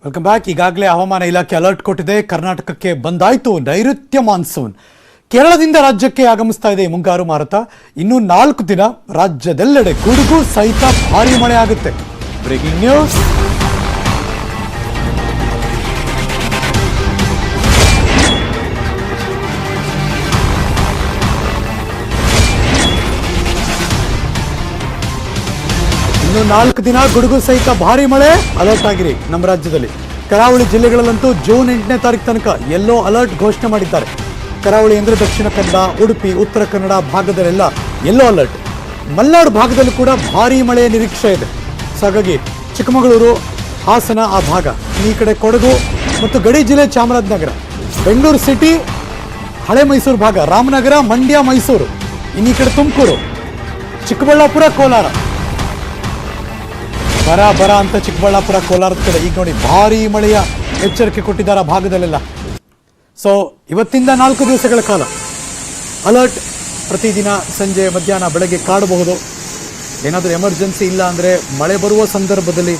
Welcome back. ಈಗಾಗಲೇ ಹವಾಮಾನ ಇಲಾಖೆ ಅಲರ್ಟ್ ಕೊಟ್ಟಿದೆ. ಕರ್ನಾಟಕಕ್ಕೆ ಬಂದಾಯಿತು ನೈಋತ್ಯ ಮಾನ್ಸೂನ್. ಕೇರಳದಿಂದ ರಾಜ್ಯಕ್ಕೆ ಆಗಮಿಸ್ತಾ ಇದೆ ಈ ಮುಂಗಾರು ಮಾರುತ. ಇನ್ನು 4 ದಿನ ರಾಜ್ಯದೆಲ್ಲೆಡೆ ಗುಡುಗು ಸಹಿತ ಭಾರೀ ಮಳೆ ಆಗುತ್ತೆ. Breaking news. ಇನ್ನು 4 ದಿನ ಗುಡುಗು ಸಹಿತ ಭಾರಿ ಮಳೆ ಅಲರ್ಟ್ ಆಗಿರಿ. ನಮ್ಮ ರಾಜ್ಯದಲ್ಲಿ ಕರಾವಳಿ ಜಿಲ್ಲೆಗಳಲ್ಲಂತೂ ಜೂನ್ 8ನೇ ತಾರೀಕು ತನಕ ಯೆಲ್ಲೋ ಅಲರ್ಟ್ ಘೋಷಣೆ ಮಾಡಿದ್ದಾರೆ. ಕರಾವಳಿ ಅಂದರೆ ದಕ್ಷಿಣ ಕನ್ನಡ, ಉಡುಪಿ, ಉತ್ತರ ಕನ್ನಡ ಭಾಗದಲ್ಲೆಲ್ಲ ಯೆಲ್ಲೋ ಅಲರ್ಟ್. ಮಲೆನಾಡು ಭಾಗದಲ್ಲೂ ಕೂಡ ಭಾರೀ ಮಳೆಯ ನಿರೀಕ್ಷೆ ಇದೆ. ಸೊ ಹಾಗಾಗಿ ಚಿಕ್ಕಮಗಳೂರು, ಹಾಸನ ಆ ಭಾಗ, ಈ ಕಡೆ ಕೊಡಗು ಮತ್ತು ಗಡಿ ಜಿಲ್ಲೆ ಚಾಮರಾಜನಗರ, ಬೆಂಗಳೂರು ಸಿಟಿ, ಹಳೆ ಮೈಸೂರು ಭಾಗ, ರಾಮನಗರ, ಮಂಡ್ಯ, ಮೈಸೂರು, ಇನ್ನೀ ಕಡೆ ತುಮಕೂರು, ಚಿಕ್ಕಬಳ್ಳಾಪುರ, ಕೋಲಾರ, ಬರ ಅಂತ ಚಿಕ್ಕಬಳ್ಳಾಪುರ, ಕೋಲಾರದ ಕಡೆ ಈಗ ನೋಡಿ ಭಾರೀ ಮಳೆಯ ಎಚ್ಚರಿಕೆ ಕೊಟ್ಟಿದ್ದಾರೆ ಆ ಭಾಗದಲ್ಲೆಲ್ಲ. ಸೊ ಇವತ್ತಿಂದ 4 ದಿವಸಗಳ ಕಾಲ ಅಲರ್ಟ್. ಪ್ರತಿದಿನ ಸಂಜೆ, ಮಧ್ಯಾಹ್ನ, ಬೆಳಗ್ಗೆ ಕಾಡಬಹುದು. ಏನಾದರೂ ಎಮರ್ಜೆನ್ಸಿ ಇಲ್ಲ ಅಂದರೆ ಮಳೆ ಬರುವ ಸಂದರ್ಭದಲ್ಲಿ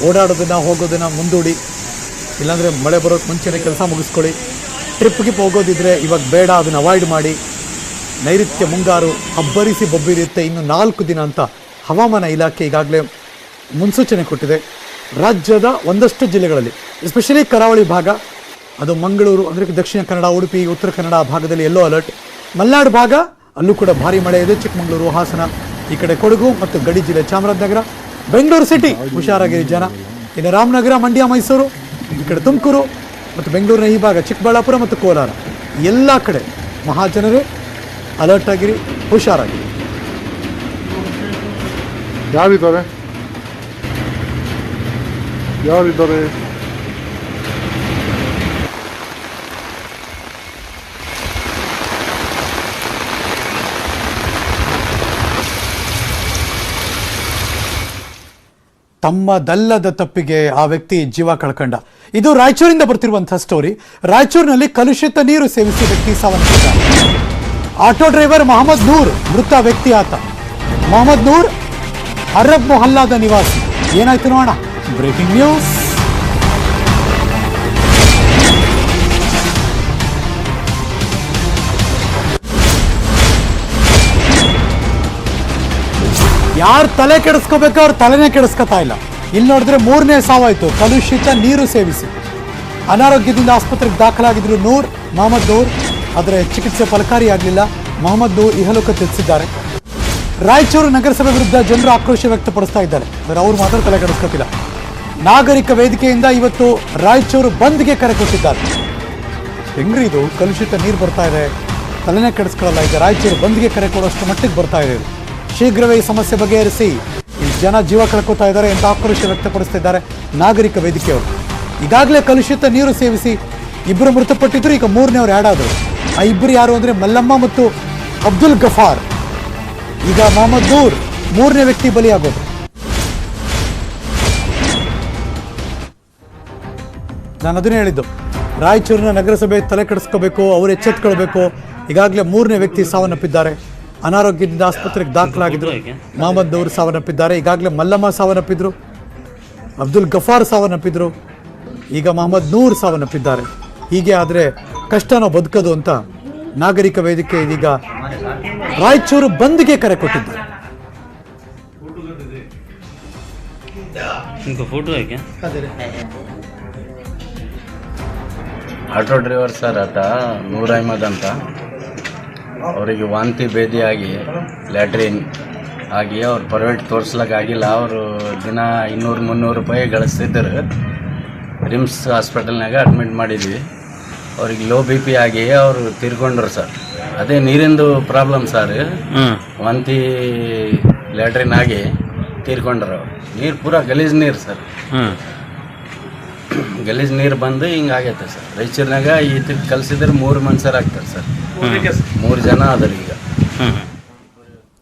ಓಡಾಡೋದನ್ನು, ಹೋಗೋದನ್ನು ಮುಂದೂಡಿ. ಇಲ್ಲಾಂದರೆ ಮಳೆ ಬರೋಕ್ಕೆ ಮುಂಚೆನೇ ಕೆಲಸ ಮುಗಿಸ್ಕೊಳ್ಳಿ. ಟ್ರಿಪ್ಗೆ ಹೋಗೋದಿದ್ರೆ ಇವಾಗ ಬೇಡ, ಅದನ್ನು ಅವಾಯ್ಡ್ ಮಾಡಿ. ನೈಋತ್ಯ ಮುಂಗಾರು ಅಬ್ಬರಿಸಿ ಬೊಬ್ಬಿರುತ್ತೆ ಇನ್ನು 4 ದಿನ ಅಂತ ಹವಾಮಾನ ಇಲಾಖೆ ಈಗಾಗಲೇ ಮುನ್ಸೂಚನೆ ಕೊಟ್ಟಿದೆ. ರಾಜ್ಯದ ಒಂದಷ್ಟು ಜಿಲ್ಲೆಗಳಲ್ಲಿ, ಎಸ್ಪೆಷಲಿ ಕರಾವಳಿ ಭಾಗ, ಅದು ಮಂಗಳೂರು ಅಂದರೆ ದಕ್ಷಿಣ ಕನ್ನಡ, ಉಡುಪಿ, ಉತ್ತರ ಕನ್ನಡ ಭಾಗದಲ್ಲಿ ಯೆಲ್ಲೋ ಅಲರ್ಟ್. ಮಲೆನಾಡು ಭಾಗ ಅಲ್ಲೂ ಕೂಡ ಭಾರಿ ಮಳೆ ಇದೆ. ಚಿಕ್ಕಮಗಳೂರು, ಹಾಸನ, ಈ ಕಡೆ ಕೊಡಗು ಮತ್ತು ಗಡಿ ಜಿಲ್ಲೆ ಚಾಮರಾಜನಗರ, ಬೆಂಗಳೂರು ಸಿಟಿ ಹುಷಾರಾಗಿರಿ ಜನ. ಇನ್ನು ರಾಮನಗರ, ಮಂಡ್ಯ, ಮೈಸೂರು, ಈ ಕಡೆ ತುಮಕೂರು ಮತ್ತು ಬೆಂಗಳೂರಿನ ಈ ಭಾಗ, ಚಿಕ್ಕಬಳ್ಳಾಪುರ ಮತ್ತು ಕೋಲಾರ, ಎಲ್ಲ ಕಡೆ ಮಹಾಜನರೇ ಅಲರ್ಟ್ ಆಗಿರಿ, ಹುಷಾರಾಗಿರಿ. ಯಾರಿದ್ದಾರೆ ತಮ್ಮದಲ್ಲದ ತಪ್ಪಿಗೆ ಆ ವ್ಯಕ್ತಿ ಜೀವ ಕಳ್ಕೊಂಡ. ಇದು ರಾಯಚೂರಿಂದ ಬರ್ತಿರುವಂತಹ ಸ್ಟೋರಿ. ರಾಯಚೂರಿನಲ್ಲಿ ಕಲುಷಿತ ನೀರು ಸೇವಿಸಿ ವ್ಯಕ್ತಿ ಸಾವನ್ನಪ್ಪಿದ್ದಾರೆ. ಆಟೋ ಡ್ರೈವರ್ ಮೊಹಮ್ಮದ್ ನೂರ್ ಮೃತ ವ್ಯಕ್ತಿ ಆತ. ಮೊಹಮ್ಮದ್ ನೂರ್ ಅರಬ್ ಮೊಹಲ್ಲಾದ ನಿವಾಸಿ. ಏನಾಯ್ತು ನೋಡೋಣ. Breaking news. ಯಾರು ತಲೆ ಕೆಡಿಸ್ಕೋಬೇಕು ಅವ್ರು ತಲೆನೇ ಕೆಡಿಸ್ಕೊತಾ ಇಲ್ಲ. ಇಲ್ಲಿ ನೋಡಿದ್ರೆ 3ನೇ ಸಾವಾಯ್ತು ಕಲುಷಿತ ನೀರು ಸೇವಿಸಿ. ಅನಾರೋಗ್ಯದಿಂದ ಆಸ್ಪತ್ರೆಗೆ ದಾಖಲಾಗಿದ್ರು ಮೊಹಮ್ಮದ್ ನೂರ್. ಆದರೆ ಚಿಕಿತ್ಸೆ ಫಲಕಾರಿಯಾಗಲಿಲ್ಲ. ಮೊಹಮ್ಮದ್ ನೂರ್ ಇಹಲೋಕ ತಿಳಿಸಿದ್ದಾರೆ. ರಾಯಚೂರು ನಗರಸಭೆ ವಿರುದ್ಧ ಜನರು ಆಕ್ರೋಶ ವ್ಯಕ್ತಪಡಿಸ್ತಾ ಇದ್ದಾರೆ. ಆದರೆ ಅವ್ರು ಮಾತ್ರ ತಲೆ ಕೆಡಿಸ್ಕೊತಿಲ್ಲ. ನಾಗರಿಕ ವೇದಿಕೆಯಿಂದ ಇವತ್ತು ರಾಯಚೂರು ಬಂದ್ಗೆ ಕರೆ ಕೊಟ್ಟಿದ್ದಾರೆ. ಹೆಂಗ್ರಿ ಇದು, ಕಲುಷಿತ ನೀರು ಬರ್ತಾ ಇದೆ, ತಲೆನೇ ಕೆಡಿಸ್ಕೊಳ್ಳಲ್ಲ. ಈಗ ರಾಯಚೂರು ಬಂದ್ಗೆ ಕರೆ ಕೊಡೋಷ್ಟು ಮಟ್ಟಿಗೆ ಬರ್ತಾ ಇದೆ. ಶೀಘ್ರವೇ ಈ ಸಮಸ್ಯೆ ಬಗೆಹರಿಸಿ. ಇಲ್ಲಿ ಜನ ಜೀವ ಕಳ್ಕೊತಾ ಇದ್ದಾರೆ ಅಂತ ಆಕ್ರೋಶ ವ್ಯಕ್ತಪಡಿಸ್ತಿದ್ದಾರೆ ನಾಗರಿಕ ವೇದಿಕೆಯವರು. ಈಗಾಗಲೇ ಕಲುಷಿತ ನೀರು ಸೇವಿಸಿ 2 ಮೃತಪಟ್ಟಿದ್ರು. ಈಗ 3ನೇವ್ರು ಆ್ಯಡ್ ಆದರು. ಆ 2 ಯಾರು ಅಂದರೆ ಮಲ್ಲಮ್ಮ ಮತ್ತು ಅಬ್ದುಲ್ ಗಫಾರ್. ಈಗ ಮೊಹಮ್ಮದ್ ನೂರ್ 3ನೇ ವ್ಯಕ್ತಿ ಬಲಿಯಾಗೋದು. ನಾನು ಅದನ್ನೇ ಹೇಳಿದ್ದು, ರಾಯಚೂರಿನ ನಗರಸಭೆ ತಲೆ ಕೆಡಿಸ್ಕೋಬೇಕು, ಅವರು ಎಚ್ಚೆತ್ಕೊಳ್ಬೇಕು. ಈಗಾಗಲೇ 3ನೇ ವ್ಯಕ್ತಿ ಸಾವನ್ನಪ್ಪಿದ್ದಾರೆ. ಅನಾರೋಗ್ಯದಿಂದ ಆಸ್ಪತ್ರೆಗೆ ದಾಖಲಾಗಿದ್ರು. ಮೊಹಮ್ಮದ್ ನೂರ್ ಸಾವನ್ನಪ್ಪಿದ್ದಾರೆ. ಈಗಾಗಲೇ ಮಲ್ಲಮ್ಮ ಸಾವನ್ನಪ್ಪಿದ್ರು, ಅಬ್ದುಲ್ ಗಫಾರ್ ಸಾವನ್ನಪ್ಪಿದ್ರು, ಈಗ ಮೊಹಮ್ಮದ್ ನೂರ್ ಸಾವನ್ನಪ್ಪಿದ್ದಾರೆ. ಹೀಗೆ ಆದರೆ ಕಷ್ಟ ನಾವು ಬದುಕೋದು ಅಂತ ನಾಗರಿಕ ವೇದಿಕೆ ಇದೀಗ ರಾಯಚೂರು ಬಂದ್ಗೆ ಕರೆ ಕೊಟ್ಟಿದ್ದಾರೆ. ಆಟೋ ಡ್ರೈವರ್ ಸರ್ ಆತ ನೂರ್ ಅಹಮದ್ ಅಂತ. ಅವರಿಗೆ ವಾಂತಿ ಭೇದಿಯಾಗಿ ಲ್ಯಾಟ್ರಿನ್ ಆಗಿ ಅವ್ರು ಪ್ರೈವೇಟ್ ತೋರಿಸ್ಲಿಕ್ಕಾಗಿಲ್ಲ. ಅವರು ದಿನ 200-300 ರೂಪಾಯಿ ಗಳಿಸ್ತಿದ್ದರು. ರಿಮ್ಸ್ ಹಾಸ್ಪಿಟಲ್ನಾಗ ಅಡ್ಮಿಟ್ ಮಾಡಿದ್ವಿ. ಅವ್ರಿಗೆ ಲೋ ಬಿ ಪಿ ಆಗಿ ಅವರು ತೀರ್ಕೊಂಡ್ರು ಸರ್. ಅದೇ ನೀರಿಂದು ಪ್ರಾಬ್ಲಮ್ ಸರ್. ವಾಂತಿ ಲ್ಯಾಟ್ರಿನ್ ಆಗಿ ತೀರ್ಕೊಂಡ್ರು. ಅವ್ರು ನೀರು ಪೂರಾ ಗಲೀಜು ನೀರು ಸರ್. ಗಲೀಜು ನೀರು ಬಂದು ಹಿಂಗಾಗೈತೆ ಸರ್. ರಾಯಚೂರಿನಾಗ ಈತಕ್ಕೆ ಕಲಿಸಿದ್ರೆ 3 ಮನುಷ್ಯರಾಗ್ತಾರೆ ಸರ್. 3 ಜನ ಆದ್ರೆ ಈಗ